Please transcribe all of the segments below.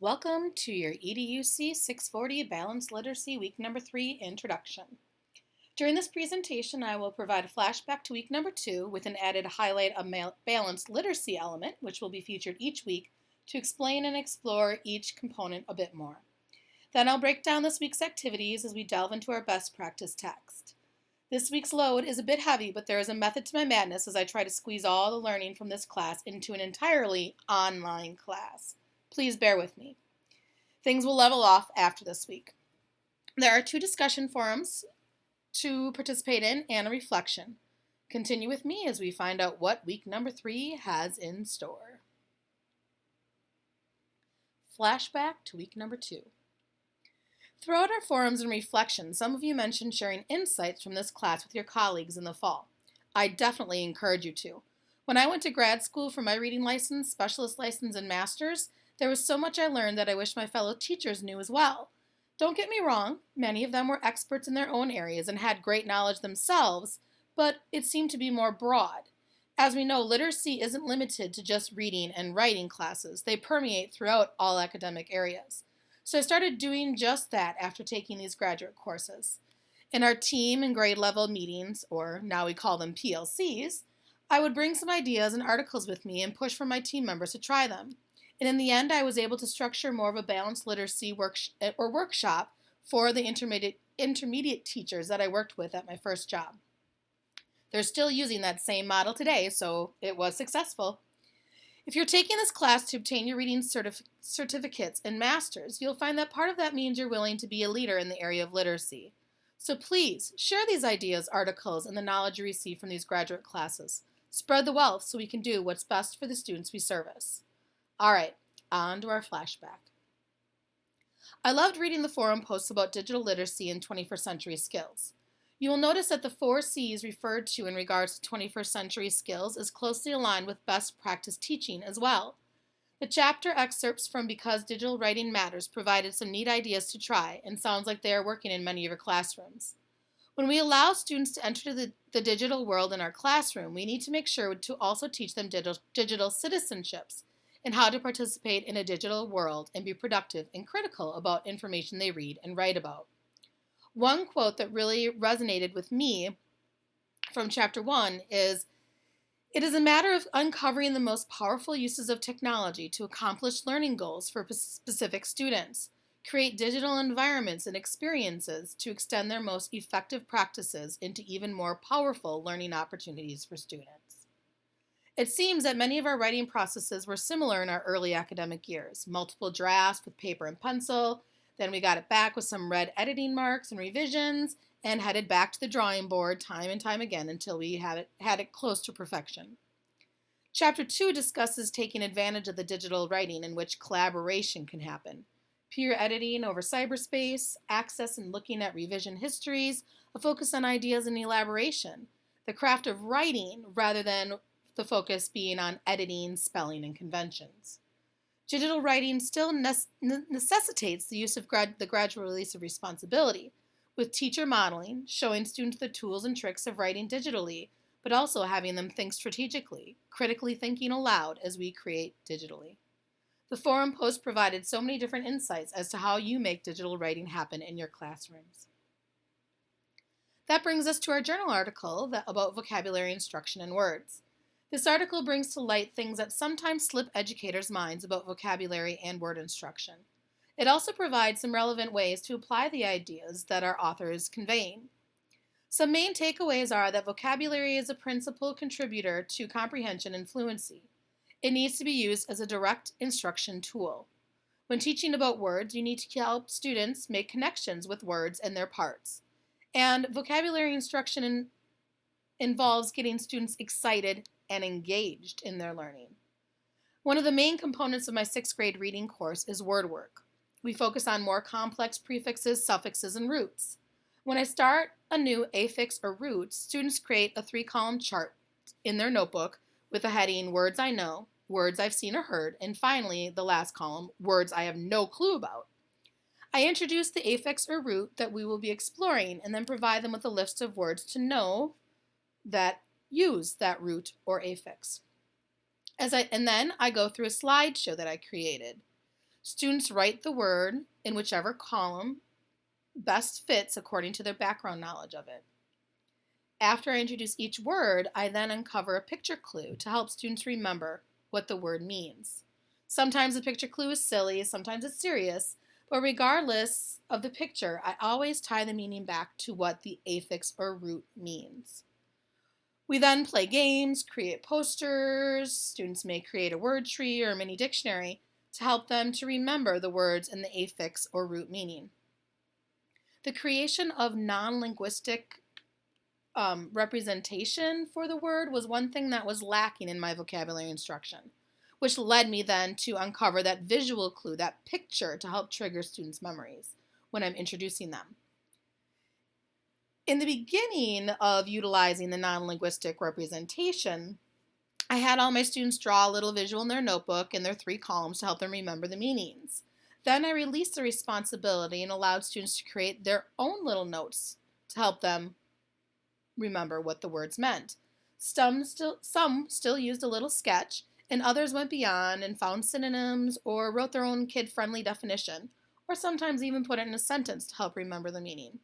Welcome to your EDUC 640 Balanced Literacy Week number 3 introduction. During this presentation, I will provide a flashback to week number 2 with an added highlight of balanced literacy element, which will be featured each week to explain and explore each component a bit more. Then I'll break down this week's activities as we delve into our best practice text. This week's load is a bit heavy, but there is a method to my madness as I try to squeeze all the learning from this class into an entirely online class. Please bear with me. Things will level off after this week. There are 2 discussion forums to participate in and a reflection. Continue with me as we find out what week number 3 has in store. Flashback to week number 2. Throughout our forums and reflections, some of you mentioned sharing insights from this class with your colleagues in the fall. I definitely encourage you to. When I went to grad school for my reading license, specialist license, and master's, there was so much I learned that I wish my fellow teachers knew as well. Don't get me wrong, many of them were experts in their own areas and had great knowledge themselves, but it seemed to be more broad. As we know, literacy isn't limited to just reading and writing classes. They permeate throughout all academic areas. So I started doing just that after taking these graduate courses. In our team and grade level meetings, or now we call them PLCs, I would bring some ideas and articles with me and push for my team members to try them. And in the end, I was able to structure more of a balanced literacy workshop for the intermediate teachers that I worked with at my first job. They're still using that same model today, so it was successful. If you're taking this class to obtain your reading certificates and masters, you'll find that part of that means you're willing to be a leader in the area of literacy. So please, share these ideas, articles, and the knowledge you receive from these graduate classes. Spread the wealth so we can do what's best for the students we service. All right, on to our flashback. I loved reading the forum posts about digital literacy and 21st century skills. You will notice that the 4 C's referred to in regards to 21st century skills is closely aligned with best practice teaching as well. The chapter excerpts from Because Digital Writing Matters provided some neat ideas to try and sounds like they are working in many of your classrooms. When we allow students to enter the digital world in our classroom, we need to make sure to also teach them digital citizenships and how to participate in a digital world and be productive and critical about information they read and write about. One quote that really resonated with me from chapter 1 is, "It is a matter of uncovering the most powerful uses of technology to accomplish learning goals for specific students, create digital environments and experiences to extend their most effective practices into even more powerful learning opportunities for students." It seems that many of our writing processes were similar in our early academic years. Multiple drafts with paper and pencil, then we got it back with some red editing marks and revisions, and headed back to the drawing board time and time again until we had it close to perfection. Chapter 2 discusses taking advantage of the digital writing in which collaboration can happen. Peer editing over cyberspace, access and looking at revision histories, a focus on ideas and elaboration, the craft of writing rather than the focus being on editing, spelling, and conventions. Digital writing still necessitates the use of the gradual release of responsibility, with teacher modeling, showing students the tools and tricks of writing digitally, but also having them think strategically, critically thinking aloud as we create digitally. The forum post provided so many different insights as to how you make digital writing happen in your classrooms. That brings us to our journal article about vocabulary instruction and words. This article brings to light things that sometimes slip educators' minds about vocabulary and word instruction. It also provides some relevant ways to apply the ideas that our author is conveying. Some main takeaways are that vocabulary is a principal contributor to comprehension and fluency. It needs to be used as a direct instruction tool. When teaching about words, you need to help students make connections with words and their parts. And vocabulary instruction involves getting students excited and engaged in their learning. One of the main components of my 6th grade reading course is word work. We focus on more complex prefixes, suffixes, and roots. When I start a new affix or root, students create a 3-column chart in their notebook with the heading Words I Know, Words I've Seen or Heard, and finally the last column, Words I Have No Clue About. I introduce the affix or root that we will be exploring and then provide them with a list of words to know that use that root or affix. And then I go through a slideshow that I created. Students write the word in whichever column best fits according to their background knowledge of it. After I introduce each word, I then uncover a picture clue to help students remember what the word means. Sometimes the picture clue is silly, sometimes it's serious, but regardless of the picture, I always tie the meaning back to what the affix or root means. We then play games, create posters. Students may create a word tree or a mini dictionary to help them to remember the words and the affix or root meaning. The creation of non-linguistic representation for the word was one thing that was lacking in my vocabulary instruction, which led me then to uncover that visual clue, that picture, to help trigger students' memories when I'm introducing them. In the beginning of utilizing the non-linguistic representation, I had all my students draw a little visual in their notebook in their 3 columns to help them remember the meanings. Then I released the responsibility and allowed students to create their own little notes to help them remember what the words meant. Some still used a little sketch, and others went beyond and found synonyms or wrote their own kid-friendly definition, or sometimes even put it in a sentence to help remember the meaning.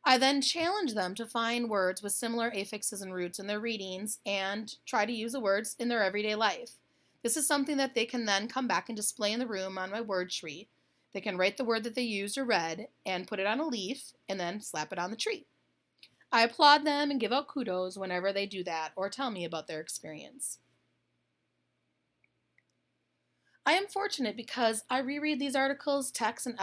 I then challenged them to find words with similar affixes and roots in their readings and try to use the words in their everyday life. This is something that they can then come back and display in the room on my word tree. They can write the word that they used or read and put it on a leaf and then slap it on the tree. I applaud them and give out kudos whenever they do that or tell me about their experience. I am fortunate because I reread these articles, texts, and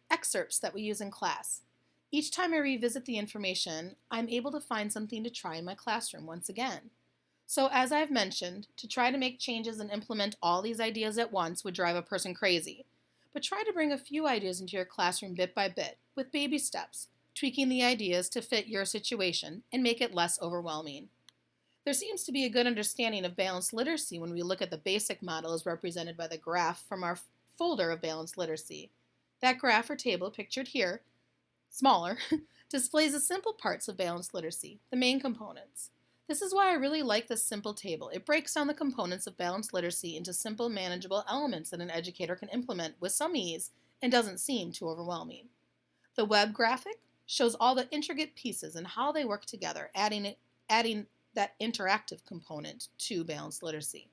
excerpts that we use in class. Each time I revisit the information, I'm able to find something to try in my classroom once again. So as I've mentioned, to try to make changes and implement all these ideas at once would drive a person crazy. But try to bring a few ideas into your classroom bit by bit, with baby steps, tweaking the ideas to fit your situation and make it less overwhelming. There seems to be a good understanding of balanced literacy when we look at the basic model as represented by the graph from our folder of balanced literacy. That graph or table pictured here, smaller, displays the simple parts of balanced literacy, the main components. This is why I really like this simple table. It breaks down the components of balanced literacy into simple, manageable elements that an educator can implement with some ease and doesn't seem too overwhelming. The web graphic shows all the intricate pieces and how they work together, adding that interactive component to balanced literacy.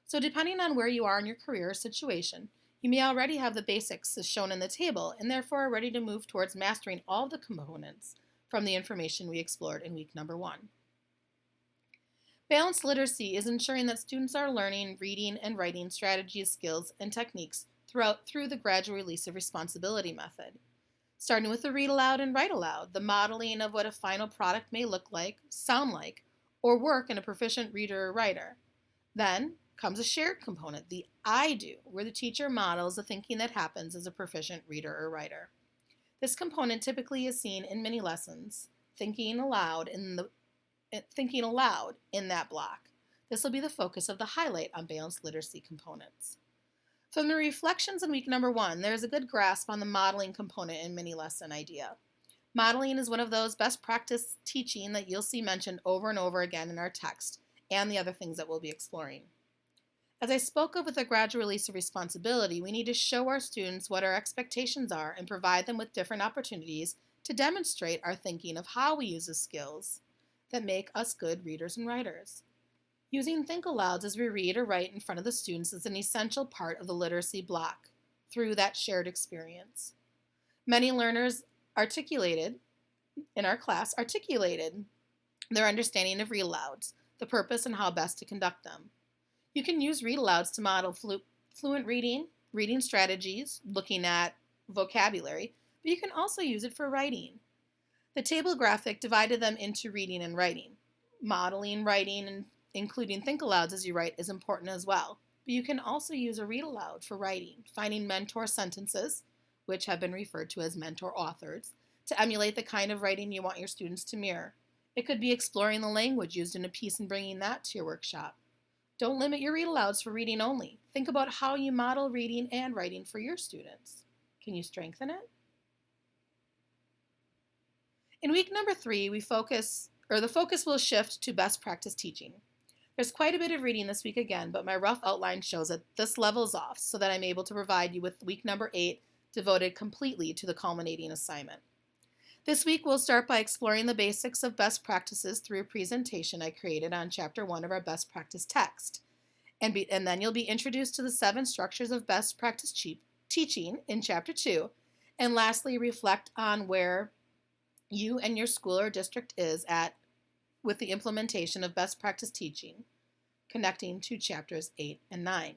So depending on where you are in your career or situation, you may already have the basics as shown in the table and therefore are ready to move towards mastering all the components from the information we explored in week number 1. Balanced literacy is ensuring that students are learning reading and writing strategies, skills, and techniques through the gradual release of responsibility method. Starting with the read aloud and write aloud, the modeling of what a final product may look like, sound like, or work in a proficient reader or writer. Then comes a shared component, the I do, where the teacher models the thinking that happens as a proficient reader or writer. This component typically is seen in many lessons, thinking aloud in that block. This will be the focus of the highlight on balanced literacy components. From the reflections in week number 1, there is a good grasp on the modeling component in mini lesson idea. Modeling is one of those best practice teaching that you'll see mentioned over and over again in our text and the other things that we'll be exploring. As I spoke of with the gradual release of responsibility, we need to show our students what our expectations are and provide them with different opportunities to demonstrate our thinking of how we use the skills that make us good readers and writers. Using think alouds as we read or write in front of the students is an essential part of the literacy block through that shared experience. Many learners in our class articulated their understanding of read alouds, the purpose and how best to conduct them. You can use read alouds to model fluent reading strategies, looking at vocabulary, but you can also use it for writing. The table graphic divided them into reading and writing. Modeling, writing, and including think alouds as you write is important as well, but you can also use a read aloud for writing, finding mentor sentences, which have been referred to as mentor authors, to emulate the kind of writing you want your students to mirror. It could be exploring the language used in a piece and bringing that to your workshop. Don't limit your read alouds for reading only. Think about how you model reading and writing for your students. Can you strengthen it? In week number 3, the focus will shift to best practice teaching. There's quite a bit of reading this week again, but my rough outline shows that this levels off so that I'm able to provide you with week number 8 devoted completely to the culminating assignment. This week we'll start by exploring the basics of best practices through a presentation I created on Chapter 1 of our best practice text. And then you'll be introduced to the 7 structures of best practice teaching in Chapter 2. And lastly, reflect on where you and your school or district is at with the implementation of best practice teaching, connecting to Chapters 8 and 9.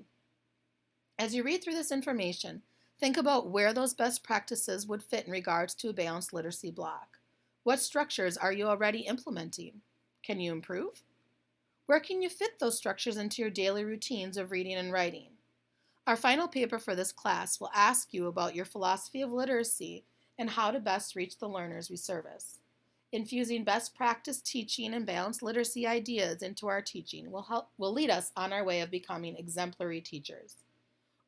As you read through this information, think about where those best practices would fit in regards to a balanced literacy block. What structures are you already implementing? Can you improve? Where can you fit those structures into your daily routines of reading and writing? Our final paper for this class will ask you about your philosophy of literacy and how to best reach the learners we service. Infusing best practice teaching and balanced literacy ideas into our teaching will lead us on our way of becoming exemplary teachers.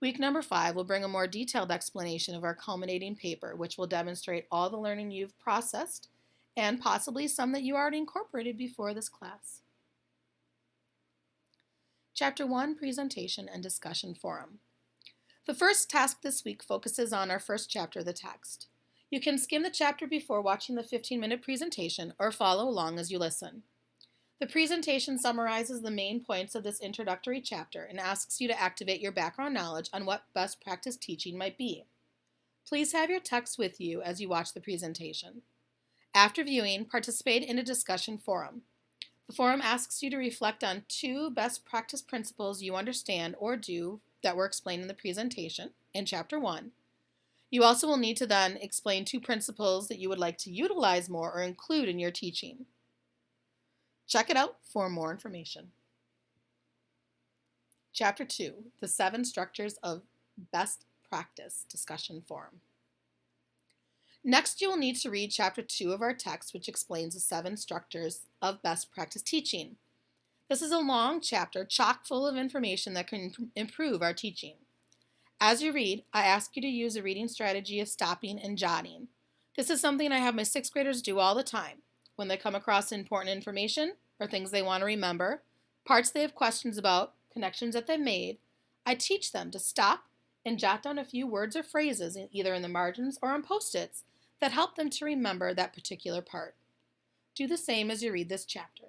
Week number 5 will bring a more detailed explanation of our culminating paper, which will demonstrate all the learning you've processed and possibly some that you already incorporated before this class. Chapter 1, Presentation and Discussion Forum. The first task this week focuses on our first chapter of the text. You can skim the chapter before watching the 15-minute presentation or follow along as you listen. The presentation summarizes the main points of this introductory chapter and asks you to activate your background knowledge on what best practice teaching might be. Please have your text with you as you watch the presentation. After viewing, participate in a discussion forum. The forum asks you to reflect on 2 best practice principles you understand or do that were explained in the presentation in Chapter 1. You also will need to then explain 2 principles that you would like to utilize more or include in your teaching. Check it out for more information. Chapter 2, the 7 structures of best practice discussion forum. Next, you will need to read Chapter 2 of our text, which explains the 7 structures of best practice teaching. This is a long chapter chock full of information that can improve our teaching. As you read, I ask you to use a reading strategy of stopping and jotting. This is something I have my 6th graders do all the time. When they come across important information or things they want to remember, parts they have questions about, connections that they've made, I teach them to stop and jot down a few words or phrases either in the margins or on Post-its that help them to remember that particular part. Do the same as you read this chapter.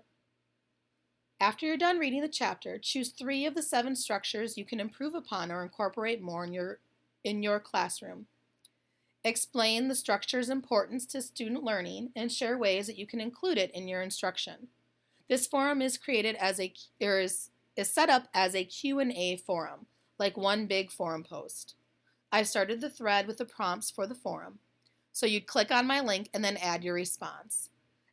After you're done reading the chapter, choose 3 of the 7 structures you can improve upon or incorporate more in your classroom. Explain the structure's importance to student learning and share ways that you can include it in your instruction. This forum is set up as a Q&A forum, like one big forum post. I've started the thread with the prompts for the forum, so you'd click on my link and then add your response.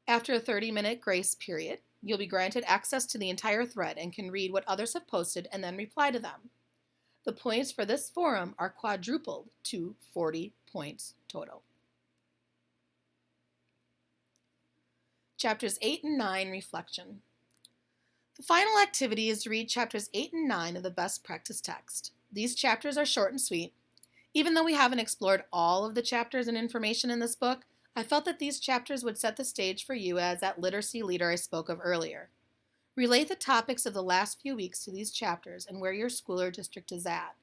After a 30-minute grace period, you'll be granted access to the entire thread and can read what others have posted and then reply to them. The points for this forum are quadrupled to 40 points total. Chapters 8 and 9, Reflection. The final activity is to read Chapters 8 and 9 of the Best Practice text. These chapters are short and sweet. Even though we haven't explored all of the chapters and information in this book, I felt that these chapters would set the stage for you as that literacy leader I spoke of earlier. Relate the topics of the last few weeks to these chapters and where your school or district is at.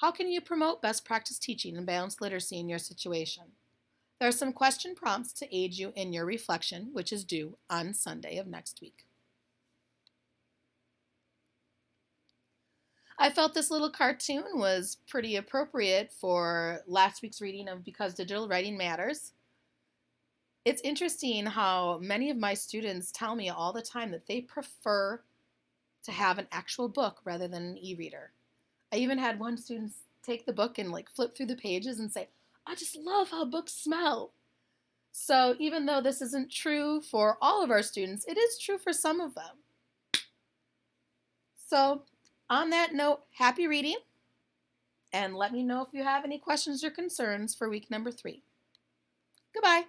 How can you promote best practice teaching and balanced literacy in your situation? There are some question prompts to aid you in your reflection, which is due on Sunday of next week. I felt this little cartoon was pretty appropriate for last week's reading of Because Digital Writing Matters. It's interesting how many of my students tell me all the time that they prefer to have an actual book rather than an e-reader. I even had one student take the book and flip through the pages and say, "I just love how books smell." So even though this isn't true for all of our students, it is true for some of them. So on that note, happy reading, and let me know if you have any questions or concerns for week number 3. Goodbye.